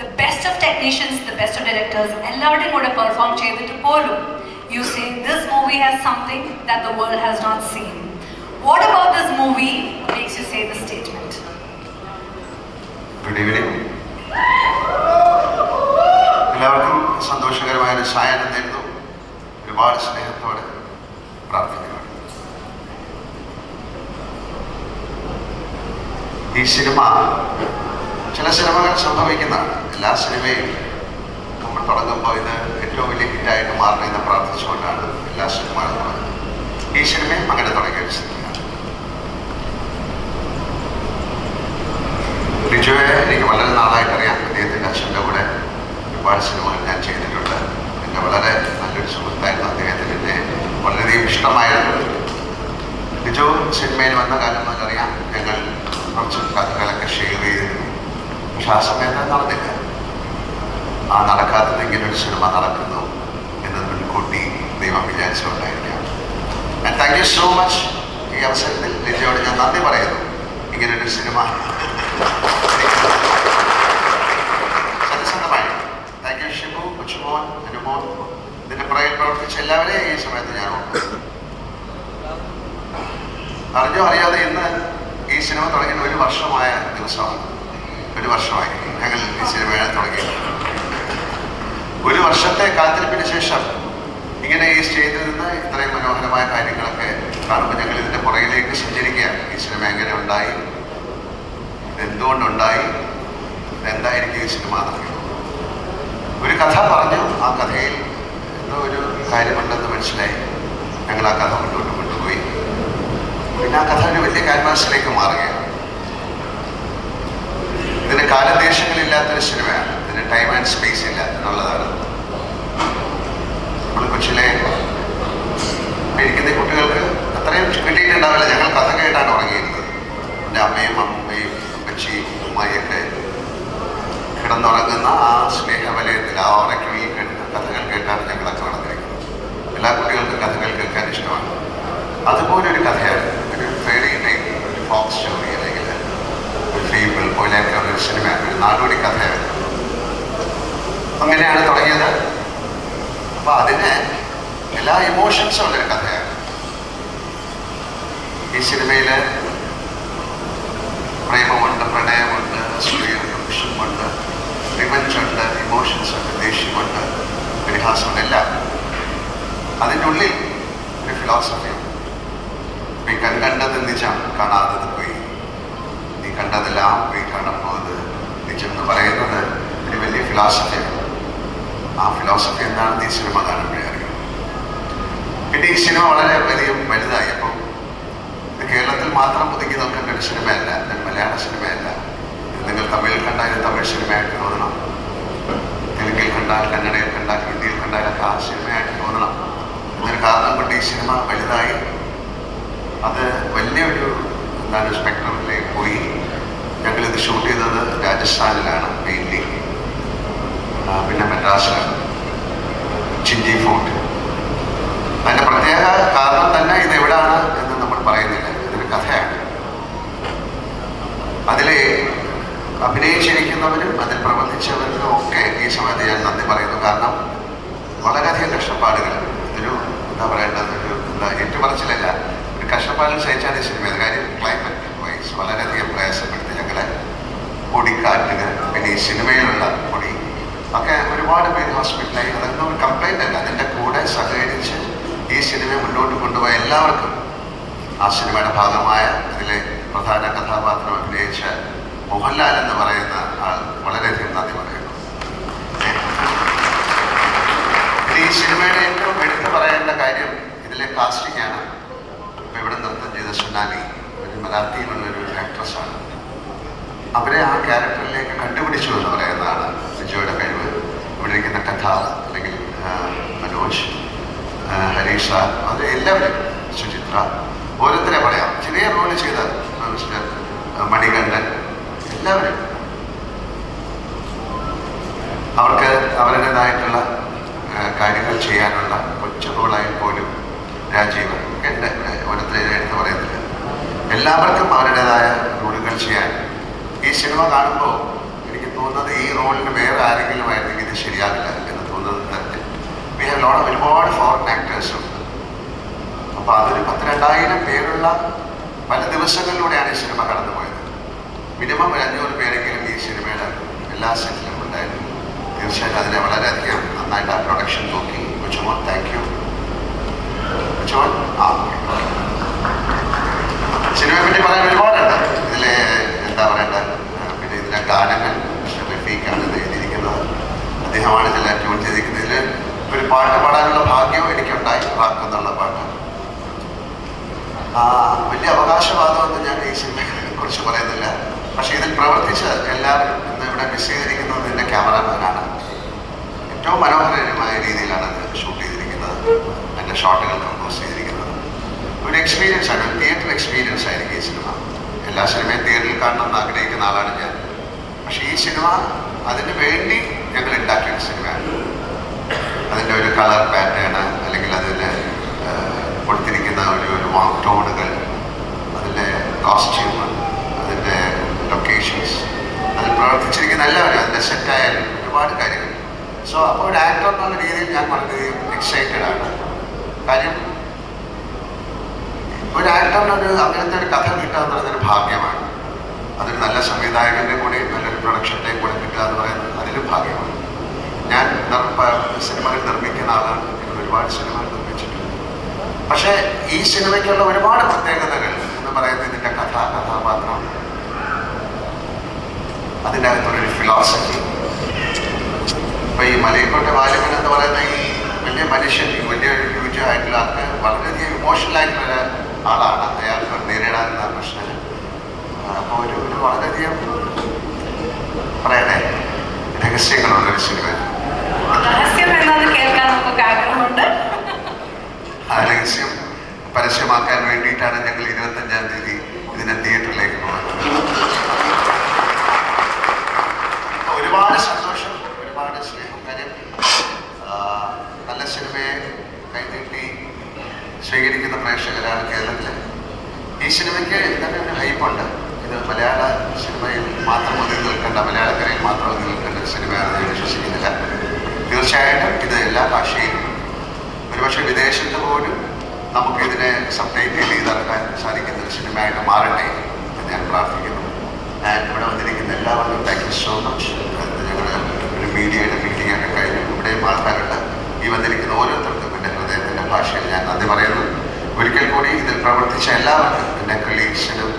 The best of technicians, the best of directors, എല്ലാവരുടെയും കൂടെ perform ചെയ്തിട്ട് പോലും you say this movie has something that the world has not seen. What about this movie makes you say this statement? Good evening. എല്ലാവർക്കും സന്തോഷകരമായ ഒരു സായാഹ്നം നേരുന്നു. ഒരുപാട് സ്നേഹത്തോടെ പ്രാർത്ഥിക്കുന്നു. ഈ സിനിമ ചില സിനിമകൾ സംഭവിക്കുന്നതാണ്. എല്ലാ സിനിമയും നമ്മൾ തുടങ്ങുമ്പോൾ ഇത് ഏറ്റവും വലിയ ഹിറ്റായിട്ട് മാറണമെന്ന് പ്രാർത്ഥിച്ചുകൊണ്ടാണ് എല്ലാ സിനിമകളും തുടങ്ങുന്നത്. ഈ സിനിമയും അങ്ങനെ തുടങ്ങിയ ഒരു സിനിമയാണ്. ലിജോയെ എനിക്ക് വളരെ നാളായിട്ട് അറിയാം. അദ്ദേഹത്തിൻ്റെ അച്ഛൻ്റെ കൂടെ ഒരുപാട് സിനിമകൾ ഞാൻ ചെയ്തിട്ടുണ്ട്. എൻ്റെ വളരെ നല്ലൊരു സുഹൃത്തായിരുന്നു അദ്ദേഹത്തിന്. എന്നെ വളരെയധികം ഇഷ്ടമായിരുന്നു. ലിജോ സിനിമയിൽ വന്ന കാലം എന്നറിയാം. ഞങ്ങൾ കുറച്ച് കഥകളൊക്കെ ഷെയർ ചെയ്തിരുന്നു. പക്ഷെ ആ സമയത്ത് നടന്നില്ല. ആ നടക്കാത്തത് ഇങ്ങനൊരു സിനിമ നടക്കുന്നു എന്ന് മുൻകൂട്ടി ദൈവം വിചാരിച്ചുകൊണ്ടായിരിക്കാം. And thank you so much. ഈ അവസരത്തിൽ ലിജയോട് ഞാൻ നന്ദി പറയുന്നു. ഇങ്ങനൊരു സിനിമ സത്യസന്ധമായി താങ്ക് യു ഷിബു, കൊച്ചുമോൻ, അനുമോൻ, ഇതിൻ്റെ പുറകിൽ പ്രവർത്തിച്ച എല്ലാവരെയും ഈ സമയത്ത് ഞാൻ ഓർക്കുന്നു. അറിഞ്ഞോ അറിയാതെ ഇന്ന് ഈ സിനിമ തുടങ്ങിയ 1 വർഷമായ ദിവസമാണ്. 1 വർഷമായി ഞങ്ങൾ ഈ സിനിമ തുടങ്ങി. 1 വർഷത്തെ കാത്തിരിപ്പിന് ശേഷം ഇങ്ങനെ ഈ സ്റ്റേജിൽ നിന്ന് ഇത്രയും മനോഹരമായ കാര്യങ്ങളൊക്കെ കാണുമ്പോൾ ഞങ്ങൾ ഇതിൻ്റെ പുറകിലേക്ക് സഞ്ചരിക്കുകയാണ്. ഈ സിനിമ എങ്ങനെ ഉണ്ടായി, എന്തുകൊണ്ടുണ്ടായി, എന്തായിരിക്കും ഈ സിനിമ എന്നറിയുന്നത്. ഒരു കഥ പറഞ്ഞു. ആ കഥയിൽ എന്തോ ഒരു കാര്യമുണ്ടെന്ന് മനസ്സിലായി. ഞങ്ങൾ ആ കഥ മുന്നോട്ട് കൊണ്ടുപോയി. പിന്നെ ആ കഥ ഒരു വലിയ ക്യാൻവാസിലേക്ക് മാറുകയാണ്. ഇതിന് കാലദേശങ്ങളില്ലാത്തൊരു സിനിമയാണ്. ഇതിന് ടൈം ആൻഡ് സ്പേസ് ഇല്ല എന്നുള്ളതാണ്. നമ്മൾ കൊച്ചിലെ ഇരിക്കുന്ന കുട്ടികൾക്ക് അത്രയും കിട്ടിയിട്ടുണ്ടാവില്ല. ഞങ്ങൾ കഥ കേട്ടാണ് ഉറങ്ങിയിരുന്നത്. എൻ്റെ അമ്മയും അമ്മയും അപ്പച്ചിയും ഉമ്മയൊക്കെ കിടന്നുറങ്ങുന്ന ആ സ്നേഹവലയത്തിൽ ആ ഉറക്കിൽ കഥകൾ കേട്ടാണ് ഞങ്ങളൊക്കെ നടന്നിരിക്കുന്നത്. എല്ലാ കുട്ടികൾക്കും കഥകൾ കേൾക്കാൻ ഇഷ്ടമാണ്. അതുപോലൊരു കഥയാണ്. ഒരു ഫെയറി ടൈം, ഒരു ഫോക്സ് സ്റ്റോറി അല്ലെങ്കിൽ ഒരു ഫേബിൾ പോലെയൊക്കെ ഒരു സിനിമയാണ്. ഒരു നാടോടി കഥയാണ്. അങ്ങനെയാണ് തുടങ്ങിയത്. അപ്പോൾ അതിന് എല്ലാ ഇമോഷൻസും ഉള്ളൊരു കഥയാണ്. ഈ സിനിമയിൽ പ്രേമമുണ്ട്, പ്രണയമുണ്ട്, അസൂയുണ്ട്, വിഷമുണ്ട്, റിവഞ്ചുണ്ട്, ഇമോഷൻസ് ഉണ്ട്, ദേഷ്യമുണ്ട്, പരിഹാസമുണ്ട്, എല്ലാം. അതിൻ്റെ ഉള്ളിൽ ഒരു ഫിലോസഫിയുണ്ട്. നീ കണ്ടത് നിജം, കാണാത്തത് പോയി. നീ കണ്ടതെല്ലാം പോയി കാണാൻ പോകുന്നത് നിജം എന്ന് പറയുന്നത് ഒരു വലിയ ഫിലോസഫിയാണ്. ആ ഫിലോസഫി എന്താണെന്ന് ഈ സിനിമ കാണുമ്പോഴേ അറിയാം. പിന്നെ ഈ സിനിമ വളരെ വലുതായി. അപ്പം ഇത് കേരളത്തിൽ മാത്രം ഒതുങ്ങി നോക്കേണ്ട ഒരു സിനിമയല്ല. ഇത് മലയാള സിനിമയല്ല. ഇത് നിങ്ങൾ തമിഴിൽ കണ്ടാൽ ഇത് തമിഴ് സിനിമയായിട്ട് തോന്നണം. തെലുങ്കിൽ കണ്ടാൽ, കന്നഡയിൽ കണ്ടാൽ, ഹിന്ദിയിൽ കണ്ടാലൊക്കെ ആ സിനിമയായിട്ട് തോന്നണം. എന്നൊരു കാരണം കൊണ്ട് ഈ സിനിമ വലുതായി. അത് വലിയൊരു സ്പെക്ട്രമിലേക്ക് പോയി. ഞങ്ങളിത് ഷൂട്ട് ചെയ്തത് രാജസ്ഥാനിലാണ് മെയിൻലി. പിന്നെ മദ്രാസിലാണ്, ചിഞ്ചി ഫോർട്ട്. അതിൻ്റെ പ്രത്യേക കാരണം തന്നെ ഇത് എവിടെയാണ് എന്ന് നമ്മൾ പറയുന്നില്ല. ഇതൊരു കഥയാണ്. അതിൽ അഭിനയിച്ചിരിക്കുന്നവരും അതിൽ പ്രവർത്തിച്ചവരും ഒക്കെ ഈ സമയത്ത് ഞാൻ നന്ദി പറയുന്നു. കാരണം വളരെയധികം കഷ്ടപ്പാടുകൾ, ഇതൊരു പറയേണ്ടത്, ഒരു ഏറ്റുപറച്ചിലല്ല, ഒരു കഷ്ടപ്പാടുകൾ സഹിച്ചാണ് ഈ സിനിമ. കാര്യം ക്ലൈമറ്റ് വൈസ് വളരെയധികം പ്രയാസപ്പെടുത്തി ഞങ്ങളെ. പൊടിക്കാറ്റുകൾ, പിന്നെ ഈ സിനിമയിലുള്ള പൊടി ഒക്കെ ഒരുപാട് പേര് ഹോസ്പിറ്റലായി. അതൊന്നും ഒരു കംപ്ലൈൻ്റ് അല്ല. അതിൻ്റെ കൂടെ സഹകരിച്ച് ഈ സിനിമ മുന്നോട്ട് കൊണ്ടുപോയ എല്ലാവർക്കും, ആ സിനിമയുടെ ഭാഗമായ അതിലെ പ്രധാന കഥാപാത്രം അഭിനയിച്ച മോഹൻലാൽ എന്ന് പറയുന്ന ആൾ വളരെയധികം നന്ദി പറയുന്നു. ഈ സിനിമയുടെ ഏറ്റവും എടുത്തു പറയേണ്ട കാര്യം ഇതിലെ കാസ്റ്റിംഗ് ആണ്. ഇപ്പം ഇവിടെ നൃത്തം ചെയ്ത സൊനാലി ഒരു മലയാളത്തിലുള്ളൊരു ആക്ട്രസ്സാണ്. അവരെ ആ ക്യാരക്ടറിലേക്ക് കണ്ടുപിടിച്ചു എന്ന് പറയുന്നതാണ് വിജയുടെ കഴിവ്. ഇവിടെ ഇരിക്കുന്ന കഥ അല്ലെങ്കിൽ മനോജ്, ഹരീഷ, അത് എല്ലാവരും, സുചിത്ര, ഓരോരുത്തരെ പറയാം. ചെറിയ റോള് ചെയ്ത മിസ്റ്റർ മണികണ്ഠൻ, എല്ലാവരും അവർക്ക് അവരുടേതായിട്ടുള്ള കാര്യങ്ങൾ ചെയ്യാനുള്ള കൊച്ചു റോളായി പോലും രാജീവ് എൻ്റെ ഓരോരുത്തരെ എടുത്ത് പറയുന്നില്ല, എല്ലാവർക്കും അവരുടേതായ റോളുകൾ ചെയ്യാൻ ഈ സിനിമ കാണുമ്പോൾ എനിക്ക് തോന്നുന്നത് ഈ റോളിന് വേറെ ആരെങ്കിലും ആയിരുന്നെങ്കിൽ ഇത് ശരിയാവില്ല എന്ന് തോന്നുന്നത് തരത്തിൽ വി ഹാവ് ലോട്ട് ഒരുപാട് ഫോറിൻ ആക്ടേഴ്സ് ഉണ്ട്. അപ്പോൾ അതൊരു 10,000-2000 പേരുള്ള പല ദിവസങ്ങളിലൂടെയാണ് ഈ സിനിമ കടന്നുപോയത്. മിനിമം 500 പേരെങ്കിലും ഈ സിനിമയുടെ എല്ലാ സെറ്റിലും ഉണ്ടായിരുന്നു. തീർച്ചയായിട്ടും അതിനെ വളരെയധികം നന്നായിട്ട് ആ പ്രൊഡക്ഷൻ നോക്കി. കൊച്ചുമോൻ താങ്ക് യു. കൊച്ചുമോൻ സിനിമയെ പറ്റി പറയാൻ ഒരുപാടുണ്ട്. ഇതിലെ എന്താ പറയേണ്ടത്, പിന്നെ ഇതിലെ ഗാനങ്ങൾ റഫീഖാണ് ഇത് എഴുതിയിരിക്കുന്നത്, അദ്ദേഹമാണ് ഇതെല്ലാം ട്യൂൺ ചെയ്തിരിക്കുന്നത്. ഇതിൽ ഒരു പാട്ട് പാടാനുള്ള ഭാഗ്യവും എനിക്കുണ്ടായി, റാക്ക് എന്നുള്ള പാട്ട്. വലിയ അവകാശവാദമൊന്നും ഞാൻ ഈ സിനിമയെ കുറിച്ച് പറയുന്നില്ല. പക്ഷെ ഇതിൽ പ്രവർത്തിച്ച എല്ലാവരും ഇന്ന് ഇവിടെ മിസ് ചെയ്തിരിക്കുന്നത് എൻ്റെ ക്യാമറാമാനാണ്. ഏറ്റവും മനോഹരമായ രീതിയിലാണ് അത് ഷൂട്ട് ചെയ്തിരിക്കുന്നത്, എൻ്റെ ഷോട്ടുകൾ കമ്പോസ് ചെയ്തിരിക്കുന്നത്. ഒരു എക്സ്പീരിയൻസ് ആണ്, ഒരു തിയേറ്റർ എക്സ്പീരിയൻസ് ആയിരിക്കും ഈ സിനിമ. എല്ലാ സിനിമയും തിയേറ്ററിൽ കാണണമെന്ന് ആഗ്രഹിക്കുന്ന ആളാണ് ഞാൻ. പക്ഷേ ഈ സിനിമ അതിന് വേണ്ടി ഞങ്ങൾ ഉണ്ടാക്കിയൊരു സിനിമയാണ്. അതിൻ്റെ ഒരു കളർ പാറ്റേൺ, അല്ലെങ്കിൽ അതിൽ കൊടുത്തിരിക്കുന്ന ഒരു വാം ടോണുകൾ, അതിൻ്റെ കോസ്റ്റ്യൂം, അതിൻ്റെ ലൊക്കേഷൻസ്, അതിൽ പ്രവർത്തിച്ചിരിക്കുന്ന എല്ലാവരും, അതിൻ്റെ സെറ്റായാലും ഒരുപാട് കാര്യങ്ങൾ. സോ അപ്പോൾ ഒരു ആക്ടർ എന്നുള്ള രീതിയിൽ ഞാൻ വളരെയധികം എക്സൈറ്റഡ് ആണ്. കാര്യം ഒരു ആക്ടറിനൊരു അങ്ങനത്തെ ഒരു കഥ കിട്ടുക എന്ന് പറയുന്നൊരു ഭാഗ്യമാണ്. അതൊരു നല്ല സംവിധായകൻ്റെ കൂടെ നല്ലൊരു പ്രൊഡക്ഷൻ്റെ കൂടെ കിട്ടുക എന്ന് പറയുന്നത് അതിലും ഭാഗ്യമാണ്. ഞാൻ സിനിമകൾ നിർമ്മിക്കുന്ന ആളാണ്, ഞങ്ങൾ ഒരുപാട് സിനിമകൾ നിർമ്മിച്ചിട്ടുണ്ട്. പക്ഷേ ഈ സിനിമയ്ക്കുള്ള ഒരുപാട് പ്രത്യേകതകൾ എന്ന് പറയുന്നത് ഇതിൻ്റെ കഥാപാത്രം, അതിൻ്റെ അകത്തുള്ളൊരു ഫിലോസഫി. ഇപ്പൊ ഈ മലയക്കോട്ടെ വാലിബൻ എന്ന് പറയുന്ന ഈ വലിയ മനുഷ്യൻ, വലിയ ഹ്യൂജ് ആയിട്ടുള്ള ആൾക്ക് വളരെയധികം ഇമോഷണൽ ആയിട്ടുള്ള ആളാണ്. അയാൾക്ക് നേരിടാനുള്ള പ്രശ്നങ്ങൾ. അപ്പോൾ ഒരു വളരെയധികം പറയട്ടെ രഹസ്യങ്ങളുള്ളൊരു സിനിമ. ആ രഹസ്യം പരസ്യമാക്കാൻ വേണ്ടിയിട്ടാണ് ഞങ്ങൾ 25-ാം തീയതി ഇതിനെ തിയേറ്ററിലേക്ക് പോകുന്നത്. ഒരുപാട് സന്തോഷം, ഒരുപാട് സ്നേഹം. കാര്യം നല്ല സിനിമയെ കൈനീട്ടി സ്വീകരിക്കുന്ന പ്രേക്ഷകരാണ് കേരളത്തിൽ. ഈ സിനിമയ്ക്ക് തന്നെ ഒരു ഹൈപ്പുണ്ട്. ഇത് മലയാള സിനിമയിൽ മാത്രം ഒതുങ്ങി നിൽക്കേണ്ട, മലയാളക്കരയിൽ മാത്രം ഒതുങ്ങി നിൽക്കേണ്ട ഒരു സിനിമയാണെന്ന് ഞാൻ വിശ്വസിക്കുന്നില്ല. തീർച്ചയായിട്ടും ഇത് എല്ലാ ഭാഷയിലും, ഒരുപക്ഷെ വിദേശത്ത് പോലും നമുക്കിതിനെ സബ്ടൈറ്റിൽ ചെയ്തിറക്കാൻ സാധിക്കുന്ന ഒരു സിനിമയായിട്ട് മാറട്ടെ എന്ന് ഞാൻ പ്രാർത്ഥിക്കുന്നു. ഞാൻ ഇവിടെ വന്നിരിക്കുന്ന എല്ലാവർക്കും താങ്ക് യു സോ മച്ച്. ഞങ്ങളുടെ ഒരു മീഡിയയുടെ മീറ്റിംഗ് ഒക്കെ കഴിഞ്ഞു. ഇവിടെയും ആൾക്കാരുണ്ട്. ഈ വന്നിരിക്കുന്ന ഓരോരുത്തർക്കും എൻ്റെ ഹൃദയത്തിൻ്റെ ഭാഷയിൽ ഞാൻ നന്ദി പറയുന്നു. ഒരിക്കൽ കൂടി ഇതിൽ പ്രവർത്തിച്ച എല്ലാവർക്കും, എൻ്റെ കൊളീഗ്സിനും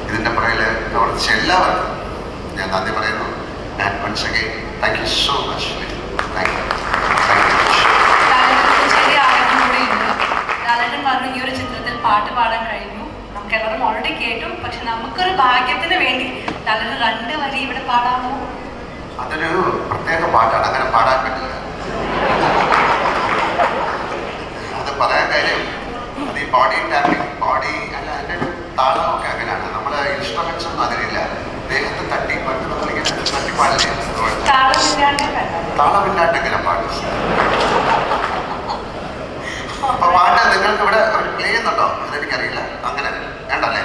ഇതിൻ്റെ പുറകിൽ പ്രവർത്തിച്ച എല്ലാവർക്കും ഞാൻ നന്ദി പറയുന്നു. And once again thank you so much. Thank you. Lalettan പറഞ്ഞു ഈ ഒരു ചിത്രത്തിൽ പാട്ട് പാടാൻ കഴിഞ്ഞു. നമുക്ക് എല്ലാവരും ഓൾറെഡി കേട്ടു. പക്ഷെ നമുക്കൊരു ഭാഗ്യത്തിന് വേണ്ടി ലാലേട്ടൻ 2 വരി ഇവിടെ പാടാമോ? അതൊരു പ്രത്യേക പാട്ടാണ്, അങ്ങനെ പാടാൻ പറ്റില്ല. അത് പറയാൻ കാര്യം അത് ഈ ബോഡി ടാപ്പിംഗ്, ബോഡി അല്ല, അതിൻ്റെ ഒരു താളമൊക്കെ അങ്ങനെയാണ്. നമ്മുടെ ഇൻസ്ട്രുമെന്റ്സ് ഒന്നും അതിലില്ല. ദേഹത്ത് തട്ടി പണ്ട് നമ്മളിങ്ങനെ തട്ടി പാടില്ലേ, താളമില്ലാണ്ട് എങ്ങനെ പാടും? അപ്പൊ പാട്ട് നിങ്ങൾക്ക് ഇവിടെ പ്ലേ ചെയ്യുന്നുണ്ടോ എന്നെനിക്കറിയില്ല. അങ്ങനെ വേണ്ടല്ലേ?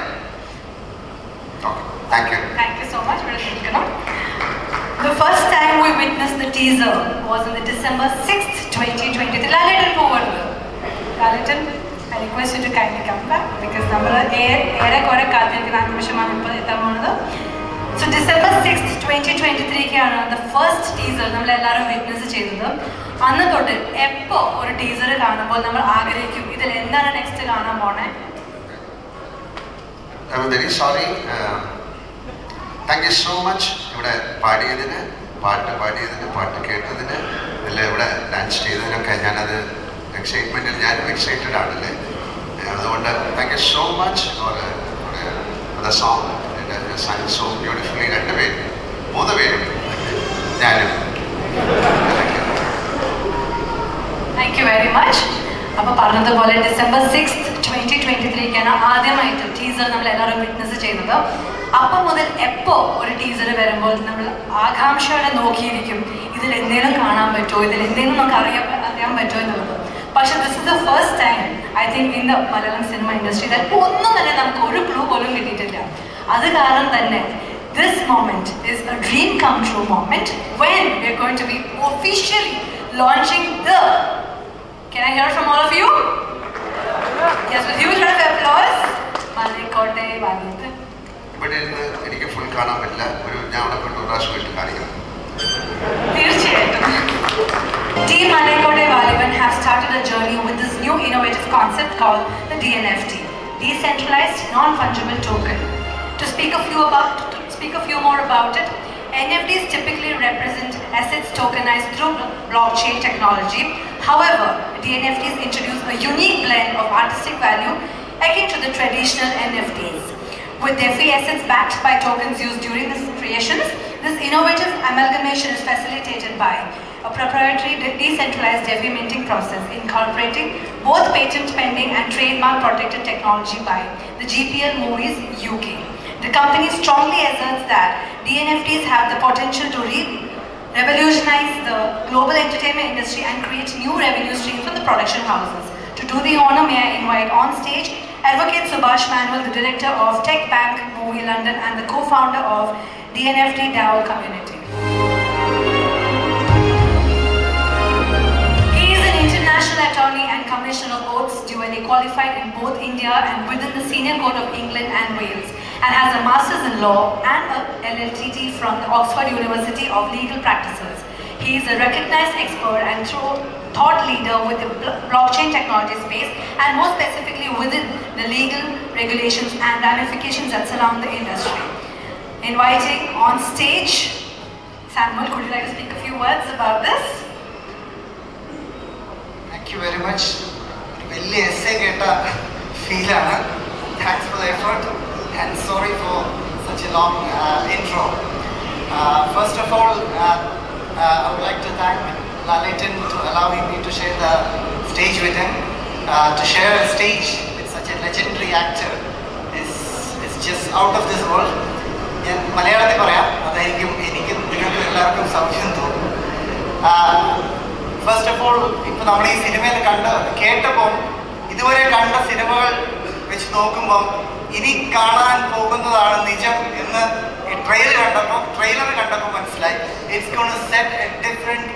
Thank you. Thank you so much. The first time we witnessed the teaser was on the December 6th, 2023. Lalatan forward. Lalatan, I request you to kindly come back because നമ്മൾ ഏറെ കാത്തിരിക്കുന്ന നിമിഷമാണ് ഇപ്പോൾ എത്താൻ പോകുന്നത്. So December 6th, 2023 the first teaser നമ്മൾ എല്ലാവരും witness ചെയ്തത്. അന്ന് തൊട്ട് എപ്പോൾ ഒരു ടീസർ കാണുമ്പോൾ നമ്മൾ ആഗ്രഹിക്കും ഇതിൽ എന്താണ് നെക്സ്റ്റ് കാണാൻ പോണേ. I am very sorry. Thank you so much. ഇവിടെ പാടിയതിന്, പാട്ട് കേട്ടതിന്, ഇതിൽ ഇവിടെ ഡാൻസ് ചെയ്തതിനൊക്കെ ഞാനത് എക്സൈറ്റ്മെൻറ്റിൽ ഞാനും എക്സൈറ്റഡ് ആണല്ലേ. അതുകൊണ്ട് thank you so much for the song. Sung so beautifully. 2 പേരും 3 പേരും ഞാനും. Thank you very much. അപ്പോൾ പറഞ്ഞതുപോലെ December 6th, 2023 ആദ്യമായിട്ട് ടീസർ നമ്മൾ എല്ലാവരും വിറ്റ്നസ് ചെയ്യുന്നത്. അപ്പം മുതൽ എപ്പോൾ ഒരു ടീസർ വരുമ്പോൾ നമ്മൾ ആകാംക്ഷയോടെ നോക്കിയിരിക്കും ഇതിൽ എന്തെങ്കിലും കാണാൻ പറ്റുമോ, ഇതിൽ എന്തെങ്കിലും നമുക്ക് അറിയാൻ പറ്റുമോ എന്നുള്ളത്. പക്ഷെ this is the first time I think in the Malayalam cinema industry ഒന്നും തന്നെ നമുക്ക് ഒരു ക്ലൂ പോലും കിട്ടിയിട്ടില്ല. അത് കാരണം തന്നെ this moment is a dream come true moment when we are going to be officially launching the, can I hear from all of you? Yes, with huge round of applause. Malekkote Valivan. ഇവിടെ എനിക്ക് full കാണാൻ പറ്റില്ല, ഞാൻ അവിടെ കൊണ്ട് ഒരു പ്രാവശ്യം വീട്ടിൽ കാണിക്കണം. തീർച്ചയായിട്ടും. Team Malekkote Valivan have started a journey with this new innovative concept called the DNFT, Decentralized Non-Fungible Token. To speak a few more about it, NFTs typically represent assets tokenized through blockchain technology. However, DNFTs introduce a unique blend of artistic value akin to the traditional NFTs. With DeFi assets backed by tokens used during the creations, this innovative amalgamation is facilitated by a proprietary decentralized DeFi minting process incorporating both patent pending and trademark protected technology by the GPL Movies UK. The company strongly asserts that DNFTs have the potential to revolutionize the global entertainment industry and create new revenue streams for the production houses. To do the honor, may I invite on stage Advocate Subhash Manuel, the director of Tech Bank Movie London and the co-founder of DNFT DAO community. He is an international attorney and commissioner of oaths, duly qualified in both India and within the Senior Court of England and Wales, and has a Master's in Law and a LLTT from the Oxford University of Legal Practices. He is a recognized expert and thought leader with the blockchain technology space, and more specifically within the legal regulations and ramifications that surround the industry. Inviting on stage, Samuel, could you like to speak a few words about this? Thank you very much. Really essay geta feel ana. Thanks for the effort and sorry for such a long intro. First of all, I would like to thank Lalitan to allowing me to share the stage with him. To share a stage with such a legendary actor is just out of this world. ഞാൻ മലയാളത്തിൽ പറയാം, അതായിരിക്കും എനിക്കും നിങ്ങൾക്ക് എല്ലാവർക്കും സൗഖ്യം തോന്നും. First of all, ഇപ്പോൾ നമ്മൾ ഈ സിനിമയിൽ കേട്ടപ്പോൾ ഇതുവരെ കണ്ട സിനിമകൾ വെച്ച് നോക്കുമ്പം ഇനി കാണാൻ പോകുന്നതാണ് നിജം എന്ന് ട്രെയിലർ കണ്ടപ്പോൾ മനസ്സിലായി. It's gonna set a different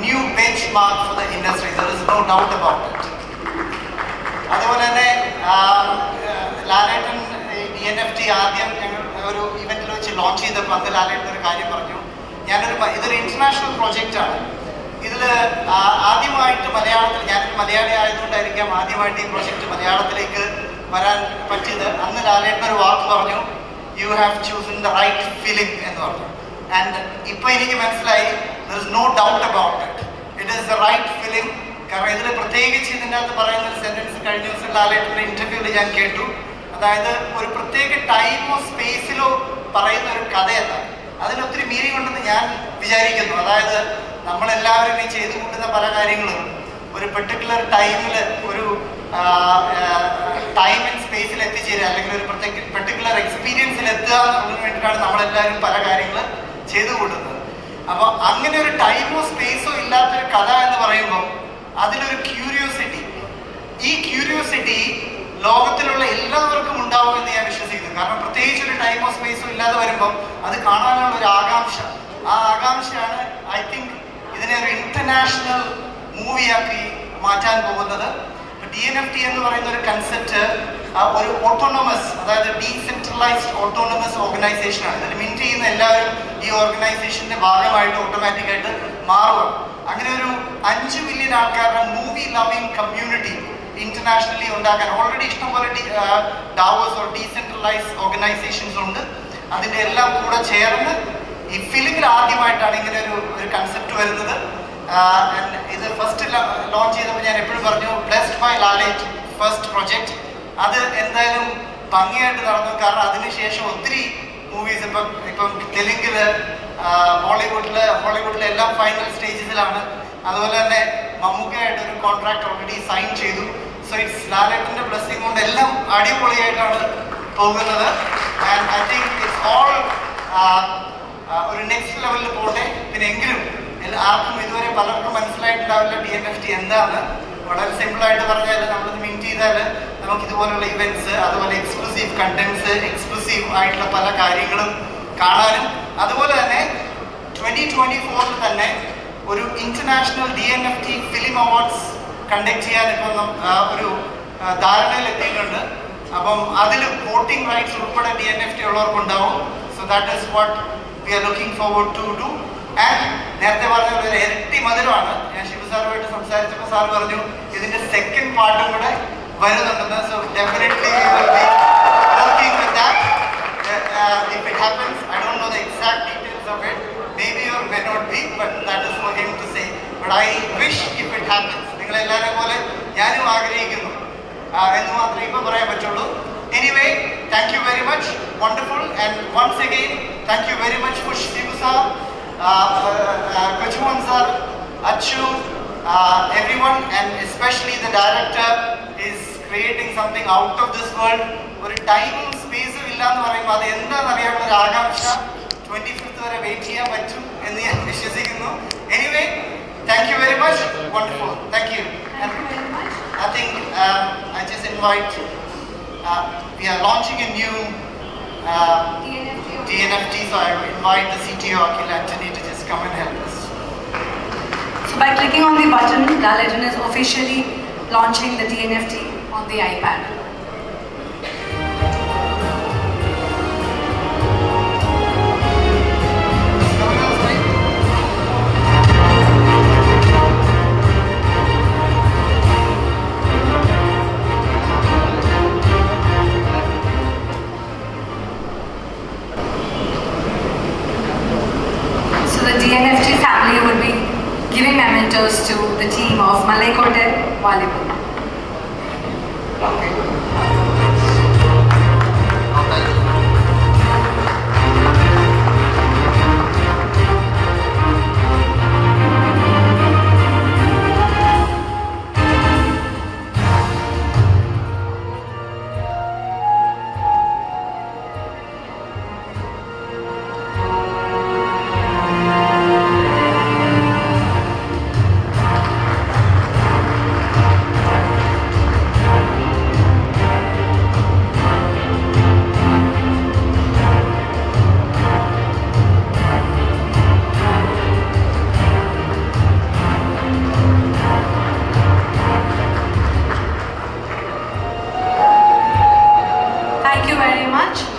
new benchmark for the industry. There is no doubt about it. അതുപോലെ തന്നെ ലാലേട്ടൻ DNFT ആദ്യം ഞങ്ങൾ ഒരു ഇവന്റിൽ വെച്ച് ലോഞ്ച് ചെയ്തപ്പോൾ അന്ന് ലാലേട്ടൻ ഒരു കാര്യം പറഞ്ഞു, ഇതൊരു ഇന്റർനാഷണൽ പ്രോജക്റ്റാണ്. ഇതിൽ ആദ്യമായിട്ട് മലയാളത്തിൽ, ഞാനൊരു മലയാളി ആയതുകൊണ്ടായിരിക്കാം ആദ്യമായിട്ട് ഈ പ്രോജക്റ്റ് മലയാളത്തിലേക്ക് വരാൻ പറ്റിയത്. അന്ന് ലാലേട്ടൻ ഒരു വാക്ക് പറഞ്ഞു, you have chosen the right film എന്ന് പറഞ്ഞു. ആൻഡ് ഇപ്പോൾ എനിക്ക് മനസ്സിലായി, there is no doubt about it. It is the right film. കാരണം ഇതിൽ പ്രത്യേകിച്ച് ഇതിൻ്റെ അകത്ത് പറയുന്ന ഒരു സെൻറ്റൻസ് കഴിഞ്ഞ ദിവസം ലാലേട്ടൻ്റെ ഇൻ്റർവ്യൂവിൽ ഞാൻ കേട്ടു. അതായത് ഒരു പ്രത്യേക ടൈമോ സ്പേസിലോ പറയുന്ന ഒരു കഥയല്ല, അതിനൊത്തിരി മീനിങ് ഉണ്ടെന്ന് ഞാൻ വിചാരിക്കുന്നു. അതായത് നമ്മളെല്ലാവരും ഈ ചെയ്തു കൂട്ടുന്ന പല കാര്യങ്ങളും ഒരു പെർട്ടിക്കുലർ ടൈമിൽ ഒരു ടൈം ആൻഡ് സ്പേസിൽ എത്തിച്ചേരുക, അല്ലെങ്കിൽ ഒരു പെർട്ടിക്കുലർ എക്സ്പീരിയൻസിൽ എത്തുക എന്നുള്ളതിന് വേണ്ടിയിട്ടാണ് നമ്മളെല്ലാവരും പല കാര്യങ്ങൾ ചെയ്തു കൂട്ടുന്നത്. അപ്പോൾ അങ്ങനെ ഒരു ടൈമോ സ്പേസോ ഇല്ലാത്തൊരു കഥ എന്ന് പറയുമ്പോൾ അതിലൊരു ക്യൂരിയോസിറ്റി, ഈ ക്യൂരിയോസിറ്റി ലോകത്തിലുള്ള എല്ലാവർക്കും ഉണ്ടാവും എന്ന് ഞാൻ വിശ്വസിക്കുന്നു. കാരണം പ്രത്യേകിച്ച് ഒരു ടൈമോ സ്പേസോ ഇല്ലാതെ വരുമ്പം അത് കാണാനുള്ള ഒരു ആകാംക്ഷ, ആ ആകാംക്ഷയാണ് ഐ തിങ്ക് ഇതിനെ ഒരു ഇന്റർനാഷണൽ മൂവിയാക്കി മാറ്റാൻ പോകുന്നത്. DNFT എന്ന് പറയുന്ന ഒരു കൺസെപ്റ്റ് ഒരു ഓട്ടോണമസ്, അതായത് ഡീസെൻട്രലൈസ്ഡ് ഓട്ടോണമസ് ഓർഗനൈസേഷനാണ്. ഇതിൽ മിന്റ് ചെയ്യുന്ന എല്ലാവരും ഈ ഓർഗനൈസേഷന്റെ ഭാഗമായിട്ട് ഓട്ടോമാറ്റിക്കായിട്ട് മാറുക. അങ്ങനെ ഒരു 5 മില്യൺ ആൾക്കാരുടെ മൂവി ലവിങ് കമ്മ്യൂണിറ്റി ഇന്റർനാഷണലി ഉണ്ടാക്കാൻ ഓൾറെഡി ഇഷ്ടംപോലെ ഡാവോസ് ഓർ ഡീസെൻട്രലൈസ്ഡ് ഓർഗനൈസേഷൻസ് ഉണ്ട്. അതിൻ്റെ എല്ലാം കൂടെ ചേർന്ന് ഈ ഫിലിമിൽ ആദ്യമായിട്ടാണ് ഇങ്ങനെ ഒരു കൺസെപ്റ്റ് വരുന്നത്. ഇത് ഫസ്റ്റ് ലോഞ്ച് ചെയ്തപ്പോൾ ഞാൻ എപ്പോഴും പറഞ്ഞു, ബ്ലെസ്ഡ് ബൈ ലാലേറ്റ് ഫസ്റ്റ് പ്രൊജക്റ്റ്. അത് എന്തായാലും ഭംഗിയായിട്ട് നടന്നു. കാരണം അതിനുശേഷം ഒത്തിരി മൂവീസ് ഇപ്പം തെലുങ്കില്, ഹോളിവുഡിലെ എല്ലാം ഫൈനൽ സ്റ്റേജസിലാണ്. അതുപോലെ തന്നെ മമ്മൂക്കയായിട്ട് ഒരു കോൺട്രാക്ട് ഓൾറെഡി സൈൻ ചെയ്തു. സോ ഇറ്റ്സ് ലാലേട്ടൻ്റെ ബ്ലെസ്സിങ് കൊണ്ട് എല്ലാം അടിപൊളിയായിട്ടാണ് പോകുന്നത്. And I think it's all ഒരു നെക്സ്റ്റ് ലെവലിൽ പോട്ടെ. പിന്നെ എങ്കിലും ആർക്കും ഇതുവരെ പലർക്കും മനസ്സിലായിട്ടുണ്ടാവില്ല DNFT എന്താണ്. വളരെ സിമ്പിളായിട്ട് പറഞ്ഞാൽ നമ്മളിത് മീറ്റ് ചെയ്താൽ നമുക്ക് ഇതുപോലുള്ള ഇവൻറ്റ്സ്, അതുപോലെ എക്സ്ക്ലൂസീവ് കണ്ടന്റ്സ്, എക്സ്ക്ലൂസീവ് ആയിട്ടുള്ള പല കാര്യങ്ങളും കാണാനും, അതുപോലെ തന്നെ 2024 തന്നെ ഒരു international DNFT film awards conduct ചെയ്യാൻ ഇപ്പോൾ ഒരു ധാരണയിൽ എത്തിയിട്ടുണ്ട്. അപ്പം അതിൽ വോട്ടിംഗ് റൈറ്റ്സ് ഉൾപ്പെടെ DNFT ഉള്ളവർക്കുണ്ടാവും. So that is what we are looking forward to do. And നേരത്തെ പറഞ്ഞ ഒരു ഇരട്ടി മധുരമാണ്. ഞാൻ ശിവ സാറുമായിട്ട് സംസാരിച്ചപ്പോൾ സാർ പറഞ്ഞു ഇതിന്റെ സെക്കൻഡ് പാർട്ടും കൂടെ വരുന്നുണ്ടെന്ന്. So definitely working with that. If it happens, I don't know the exact details of it. Maybe or may not be, but that is for him to say. But I wish if it happens. നിങ്ങളെല്ലാവരെയും പോലെ ഞാനും ആഗ്രഹിക്കുന്നു എന്ന് മാത്രമേ ഇപ്പോൾ പറയാൻ പറ്റുള്ളൂ. Anyway, thank you very much. Wonderful. And once again thank you very much for Shivu sir, Kochuman sir, Achu, everyone, and especially the director is creating something out of this world. ഒരു ടൈമും സ്പേസും ഇല്ല എന്ന് പറയുമ്പോൾ അത് എന്താണെന്ന് അറിയാനുള്ള ഒരു ആകാംക്ഷ 25th വരെ വെയിറ്റ് ചെയ്യാൻ പറ്റും എന്ന് ഞാൻ വിശ്വസിക്കുന്നു. Anyway, thank you very much. Wonderful. Thank you. Thank you very much. I think I just invite, we are launching a new DNFT, so I invite the CTO Akhil Antony to just come and help us. So by clicking on the button, La Legend is officially launching the DNFT on the iPad. The DNFT family would be giving mementos to the team of Malaikote Volleyball. Thank you very much.